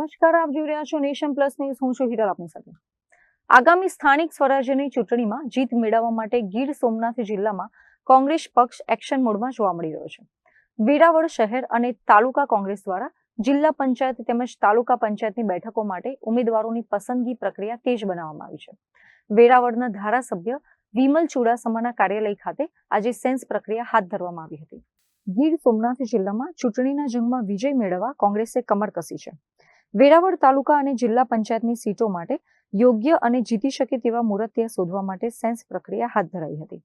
નમસ્કાર, આપ જોઈ રહ્યા છો નેશન પ્લસ ન્યૂઝ. હું છું હિરલ આપની સાથે. આગામી સ્થાનિક સ્વરાજ્યની ચૂંટણીમાં જીત મેળવવા માટે ગીર સોમનાથ જિલ્લામાં કોંગ્રેસ પક્ષ એક્શન મોડમાં જોવા મળી રહ્યો છે. વેરાવળ શહેર અને તાલુકા કોંગ્રેસ દ્વારા જિલ્લા પંચાયત તેમજ તાલુકા પંચાયતની બેઠકો માટે ઉમેદવારોની પસંદગી પ્રક્રિયા તેજ બનાવવામાં આવી છે. વેરાવળના ધારાસભ્ય વિમલ ચુડાસમાના કાર્યાલય ખાતે આજે સેન્સ પ્રક્રિયા હાથ ધરવામાં આવી હતી. ગીર સોમનાથ જિલ્લામાં ચૂંટણીના જંગમાં વિજય મેળવવા કોંગ્રેસે કમર કસી છે. વેરાવળ તાલુકા અને જિલ્લા પંચાયતની સીટો માટે યોગ્ય અને જીતી શકે તેવા મુરતિયા શોધવા માટે સેન્સ પ્રક્રિયા હાથ ધરાઈ હતી.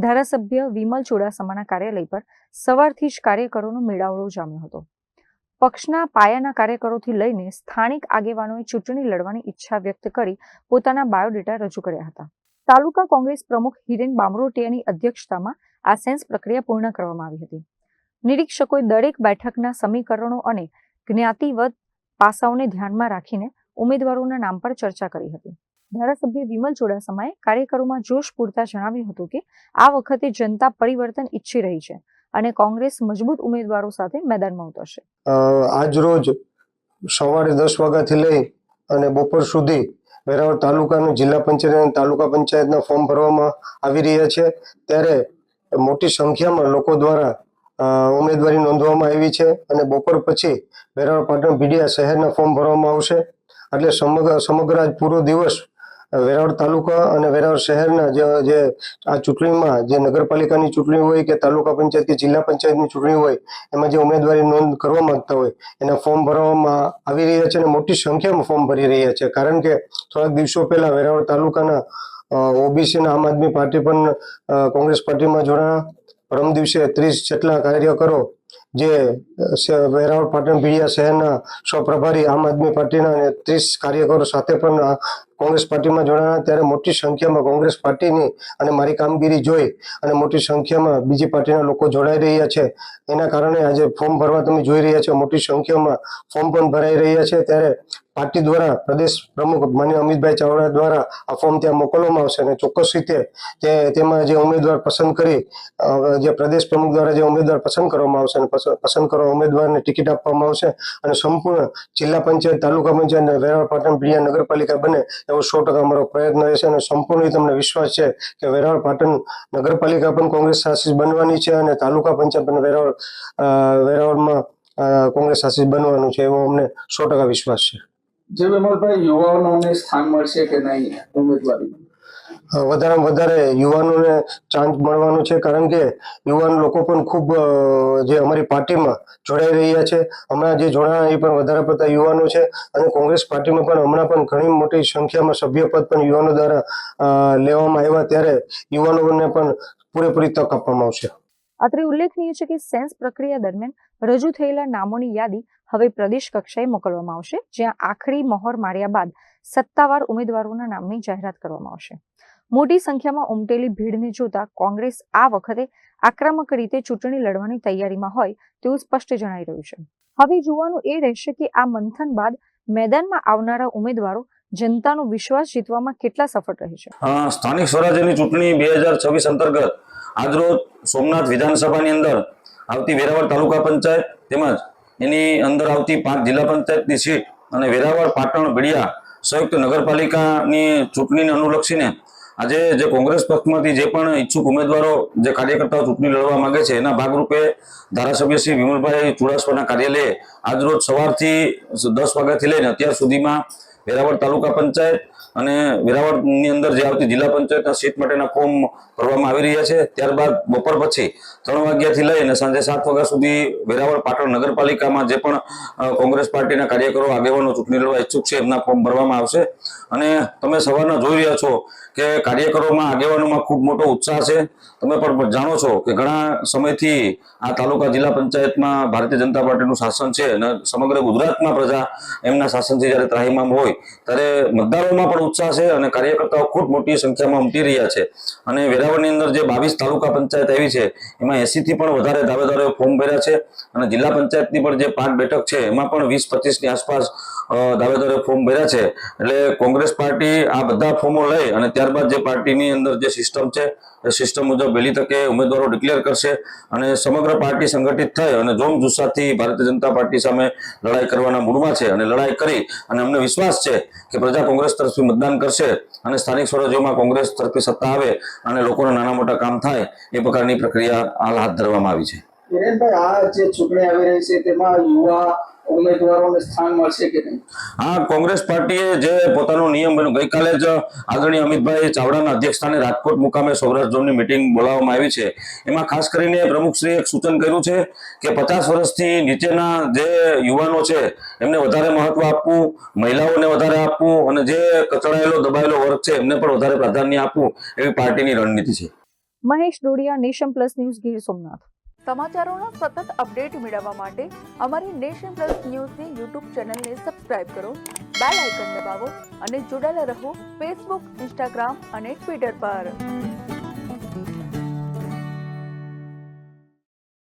ધારાસભ્ય વિમલ ચુડાસમાના કાર્યાલય પર સવારથી જ કાર્યકરોનો મેળાવડો જામ્યો હતો. પક્ષના પાયાના કાર્યકરોથી લઈને સ્થાનિક આગેવાનોએ ચૂંટણી લડવાની ઈચ્છા વ્યક્ત કરી પોતાના બાયોડેટા રજૂ કર્યા હતા. તાલુકા કોંગ્રેસ પ્રમુખ હિરેન બામરોટિયાની અધ્યક્ષતામાં આ સેન્સ પ્રક્રિયા પૂર્ણ કરવામાં આવી હતી. નિરીક્ષકોએ દરેક બેઠકના સમીકરણો અને જ્ઞાતિવદ પાસાઓને ધ્યાનમાં રાખીને ઉમેદવારોના નામ પર ચર્ચા કરી હતી. ધારાસભ્ય વિમલ ચુડાસમાએ કાર્યકરોમાં જોશ પૂરતા જણાવ્યું હતું કે આ વખતે જનતા પરિવર્તન ઈચ્છી રહી છે અને કોંગ્રેસ મજબૂત ઉમેદવારો સાથે મેદાનમાં ઉતરશે. આજ રોજ સવારે 10 વાગ્યાથી લઈ અને બપોર સુધી વેરાવળ તાલુકાનું જિલ્લા પંચાયત અને તાલુકા પંચાયતના ફોર્મ ભરવામાં આવી રહ્યા છે. ત્યારે મોટી સંખ્યામાં લોકો દ્વારા ઉમેદવારી નોંધવામાં આવી છે અને બપોર પછી વેરાવળ પાટણ ભીડિયા શહેરના ફોર્મ ભરવામાં આવશે. એટલે સમગ્ર આજ પૂરો દિવસ વેરાવળ તાલુકા અને વેરાવળ શહેરના જે આ ચૂંટણીમાં જે નગરપાલિકાની ચૂંટણી હોય કે તાલુકા પંચાયત કે જિલ્લા પંચાયતની ચૂંટણી હોય એમાં જે ઉમેદવારી નોંધ કરવા માંગતા હોય એના ફોર્મ ભરવામાં આવી રહ્યા છે અને મોટી સંખ્યામાં ફોર્મ ભરી રહ્યા છે. કારણ કે થોડાક દિવસો પહેલા વેરાવળ તાલુકાના ઓબીસી આમ આદમી પાર્ટી પણ કોંગ્રેસ પાર્ટીમાં જોડાયા. પરમ દિવસે 30 જેટલા કાર્યકરો જે વેરાવળ પાટણ ભીડિયા શહેરના સ્વપ્રભારી આમ આદમી પાર્ટીના અને 30 કાર્યકરો સાથે પણ કોંગ્રેસ પાર્ટીમાં જોડાયા. ત્યારે મોટી સંખ્યામાં કોંગ્રેસ પાર્ટીની અને મારી કામગીરી જોઈ અને મોટી સંખ્યામાં બીજી પાર્ટીના લોકો જોડાઈ રહ્યા છે. એના કારણે આજે ફોર્મ ભરવા તમે જોઈ રહ્યા છો, મોટી સંખ્યામાં ફોર્મ પણ ભરાઈ રહ્યા છે. ત્યારે પાર્ટી દ્વારા પ્રદેશ પ્રમુખ માનનીય અમિતભાઈ ચાવડા દ્વારા આ ફોર્મ ત્યાં મોકલવામાં આવશે અને ચોક્કસ રીતે તેમાં જે ઉમેદવાર પસંદ કરી જે પ્રદેશ પ્રમુખ દ્વારા જે ઉમેદવાર પસંદ કરવામાં આવશે અને પસંદ કરવા ઉમેદવારને ટિકિટ આપવામાં આવશે અને સંપૂર્ણ જિલ્લા પંચાયત, તાલુકા પંચાયત અને વેરાવળ પાટણ ભીડિયા નગરપાલિકા બને એવો 100% અમારો પ્રયત્ન રહેશે. અને સંપૂર્ણ તમને વિશ્વાસ છે કે વેરાવળ પાટણ નગરપાલિકા પણ કોંગ્રેસ શાસિત બનવાની છે અને તાલુકા પંચાયત પણ વેરાવળમાં કોંગ્રેસ શાસિત બનવાનું છે એવો અમને 100% વિશ્વાસ છે. જે વિમલભાઈ, યુવાનોને સ્થાન મળશે કે નહીં ઉમેદવારી? વધારેમાં વધારે યુવાનોને ચાન્સ મળવાનો છે. કારણ કે યુવાન લોકો પણ ખૂબ જે અમારી પાર્ટીમાં જોડાઈ રહ્યા છે. હમણાં જે જોડાયા એ પણ વધારે પડતા યુવાનો છે અને કોંગ્રેસ પાર્ટીમાં પણ હમણાં પણ ઘણી મોટી સંખ્યામાં સભ્યપદ પણ યુવાનો દ્વારા લેવામાં આવ્યા. ત્યારે યુવાનોને પણ પૂરેપૂરી તક આપવામાં આવશે. અત્રે ઉલ્લેખનીય છે કે સેન્સ પ્રક્રિયા દરમિયાન રજૂ થયેલા નામોની યાદી હવે પ્રદેશ કક્ષાએ મોકલવામાં આવશે, જ્યાં આખરી મહોર માર્યા બાદ સત્તાવાર ઉમેદવારોના નામની જાહેરાત કરવામાં આવશે. મોટી સંખ્યામાં ઉમટેલી ભીડને જોતા કોંગ્રેસ આ વખતે આક્રમક રીતે ચૂંટણી લડવાની તૈયારીમાં હોય તેવું સ્પષ્ટ જણાઈ રહ્યું છે. હવે જોવાનું એ રહેશે કે આ મંથન બાદ મેદાનમાં આવનારા ઉમેદવારો જનતાનો વિશ્વાસ જીતવામાં કેટલા સફળ રહે છે. સ્થાનિક સ્વરાજ્યની ચૂંટણી 2026 અંતર્ગત આજરોજ સોમનાથ વિધાનસભાની અંદર આવતી વેરાવળ તાલુકા પંચાયત તેમજ એની અંદર આવતી 5 જિલ્લા પંચાયતની સીટ અને વેરાવળ પાટણ ભીડિયા સંયુક્ત નગરપાલિકાની ચૂંટણીને અનુલક્ષીને આજે જે કોંગ્રેસ પક્ષમાંથી જે પણ ઈચ્છુક ઉમેદવારો જે કાર્યકર્તાઓ ચૂંટણી લડવા માંગે છે એના ભાગરૂપે ધારાસભ્ય શ્રી વિમલભાઈ ચુડાસમાના કાર્યાલયે આજરોજ સવારથી 10 વાગ્યાથી લઈને અત્યાર સુધીમાં વેરાવળ તાલુકા પંચાયત અને વેરાવળની અંદર જે આવતી જિલ્લા પંચાયતના સીટ માટેના ફોર્મ ભરવામાં આવી રહ્યા છે. ત્યારબાદ બપોર પછી 3 વાગ્યાથી લઈને સાંજે 7 વાગ્યા સુધી વેરાવળ પાટણ નગરપાલિકામાં જે પણ કોંગ્રેસ પાર્ટીના કાર્યકરો આગેવાનો ચૂંટણી લડવા ઈચ્છુક છે એમના ફોર્મ ભરવામાં આવશે. અને તમે સવારના જોઈ રહ્યા છો કે કાર્યકરોમાં આગેવાનોમાં ખૂબ મોટો ઉત્સાહ છે. તમે પણ જાણો છો કે ઘણા સમયથી આ તાલુકા જિલ્લા પંચાયતમાં ભારતીય જનતા પાર્ટીનું શાસન છે અને સમગ્ર ગુજરાતમાં પ્રજા એમના શાસનથી જ્યારે ત્રાહિમામ હોય ત્યારે મતદારોમાં પણ ઉત્સાહ છે અને કાર્યકર્તાઓ ખૂબ મોટી સંખ્યામાં ઉમટી રહ્યા છે. અને વેરાવળની અંદર જે 22 તાલુકા પંચાયત આવી છે એમાં 80 થી પણ વધારે દાવેદારોએ ફોર્મ ભર્યા છે અને જિલ્લા પંચાયતની પણ જે 5 બેઠક છે એમાં પણ 20-25ની આસપાસ દાવેદારોએ ફોર્મ ભર્યા છે. એટલે કોંગ્રેસ પાર્ટી આ બધા ફોર્મો લઈ અને ત્યારબાદ જે પાર્ટીની અંદર જે સિસ્ટમ છે એ સિસ્ટમ મુજબ વહેલી તકે ઉમેદવારો ડિક્લેર કરશે અને સમગ્ર પાર્ટી સંગઠિત થઈ અને જોમ જુસ્સાથી ભારતીય જનતા પાર્ટી સામે લડાઈ કરવાના મૂડમાં છે અને લડાઈ કરી અને અમને વિશ્વાસ છે કે પ્રજા કોંગ્રેસ તરફથી મતદાન કરશે અને સ્થાનિક સ્વરાજ્યોમાં કોંગ્રેસ તરફી સત્તા આવે અને લોકોના નાના મોટા કામ થાય એ પ્રકારની પ્રક્રિયા હાલ હાથ ધરવામાં આવી છે. હિરેનભાઈ, આ જે ચૂંટણી આવી રહી છે તેમાં યુવા ઉમેદવારોને સ્થાન મળશે કે નહીં? આ કોંગ્રેસ પાર્ટીએ જે પોતાનો નિયમ બન્યો, ગઈકાલે જ આદરણીય અમિતભાઈ ચાવડાના અધ્યક્ષસ્થાને રાજકોટ મુકામે સૌરાષ્ટ્ર ઝોનની મિટિંગ બોલાવવામાં આવી છે. એમાં ખાસ કરીને પ્રમુખશ્રીએ એક સૂચન કર્યું છે કે 50 વર્ષથી નીચેના જે યુવાનો છે એમને વધારે મહત્વ આપવું, મહિલાઓને વધારે આપવું અને જે કચડાયેલો દબાયેલો વર્ગ છે એમને પણ વધારે પ્રાધાન્ય આપવું એવી પાર્ટીની રણનીતિ છે. Mahesh Dodiya, nation plus news, Gir Somnath. સમાચારોના સતત અપડેટ મેળવવા માટે અમારી નેશન પ્લસ ન્યૂઝની યુટ્યુબ ચેનલને સબસ્ક્રાઇબ કરો, બેલ આઇકન દબાવો અને જોડાયેલા રહો ફેસબુક, ઇન્સ્ટાગ્રામ અને ટ્વિટર પર.